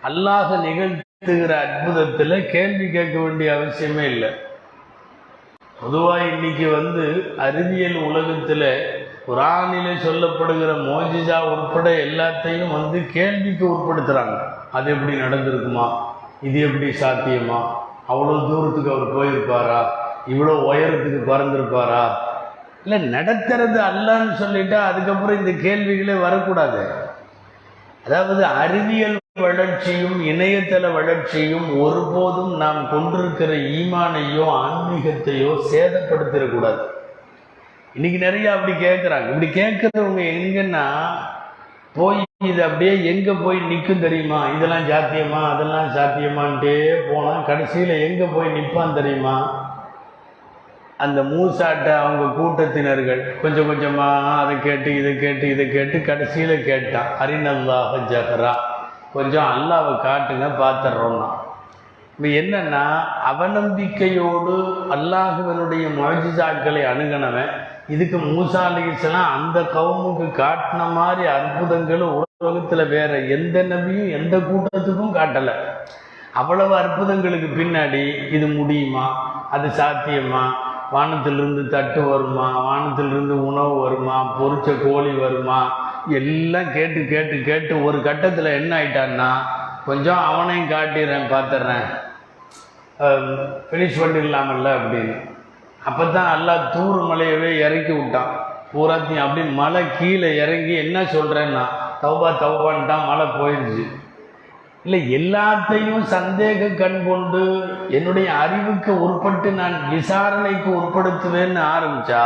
அல்லாஹ் நிகழ்த்துகிற அற்புதத்தில் கேள்வி கேட்க வேண்டிய அவசியமே இல்லை. பொதுவாக இன்னைக்கு அறிவியல் உலகத்தில் குர்ஆனிலே சொல்லப்படுகிற மோஜிசா உட்பட எல்லாத்தையும் கேள்விக்கு உட்படுத்துகிறாங்க. அது எப்படி நடந்திருக்குமா, இது எப்படி சாத்தியமா, அவ்வளோ தூரத்துக்கு அவர் போயிருப்பாரா, இவ்வளோ உயரத்துக்கு பறந்திருப்பாரா? இல்லை, நடத்துறது அல்லான்னு சொல்லிட்டா அதுக்கப்புறம் இந்த கேள்விகளே வரக்கூடாது. அதாவது அறிவியல் வளர்ச்சியும் இணையதள வளர்ச்சியும் ஒருபோதும் நாம் கொண்டிருக்கிற ஈமானையோ ஆன்மீகத்தையோ சேதப்படுத்திடக்கூடாது. இன்னைக்கு நிறைய அப்படி கேட்குறாங்க. இப்படி கேட்குறவங்க எங்கன்னா போய் இது அப்படியே எங்கே போய் நிற்கும் தெரியுமா? இதெல்லாம் சாத்தியமா, அதெல்லாம் சாத்தியமான்ட்டே போனால் கடைசியில் எங்கே போய் நிற்பான் தெரியுமா? அந்த மூசாட்ட அவங்க கூட்டத்தினர்கள் கொஞ்சம் கொஞ்சமாக அதை கேட்டு இதை கேட்டு கடைசியில் கேட்டான், அரினல்லாஹ ஜஹரா, கொஞ்சம் அல்லாவை காட்டுங்க பார்த்துட்றோன்னா. இப்போ என்னன்னா, அவநம்பிக்கையோடு அல்லாஹுவனுடைய முஅஜிசாக்களை அணுகினவன் இதுக்கு மூசா அலைஹிஸ்ஸலாம் அந்த கவுமுக்கு காட்டின மாதிரி அற்புதங்களும் உலகத்தில் வேற எந்த நபியும் எந்த கூட்டத்துக்கும் காட்டலை. அவ்வளவு அற்புதங்களுக்கு பின்னாடி இது முடியுமா, அது சாத்தியமா, வானத்திலிருந்து தட்டு வருமா, வானத்திலிருந்து உணவு வருமா, பொரிச்ச கோழி வருமா, எல்லாம் கேட்டு கேட்டு கேட்டு ஒரு கட்டத்தில் என்ன ஆயிட்டான்னா, கொஞ்சம் அவனையும் காட்டிடுறேன் பார்த்துட்றேன், ஃபினிஷ் பண்ணிடலாமல்ல அப்படின்னு. அப்போ தான் அல்லாஹ் தூர் மலையவே இறக்கி விட்டான். பூராத்தையும் அப்படி மலை கீழே இறங்கி என்ன சொல்கிறேன்னா தௌபா தௌபான்ட்டான், மழை போயிடுச்சு. இல்லை, எல்லாத்தையும் சந்தேக கண் கொண்டு என்னுடைய அறிவுக்கு உட்பட்டு நான் விசாரணைக்கு உட்படுத்துவேன்னு ஆரம்பித்தா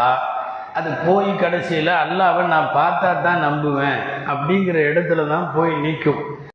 அது போய் கடைசியில் அல்லாஹ்வை நான் பார்த்தா தான் நம்புவேன் அப்படிங்கிற இடத்துல தான் போய் நிற்கும்.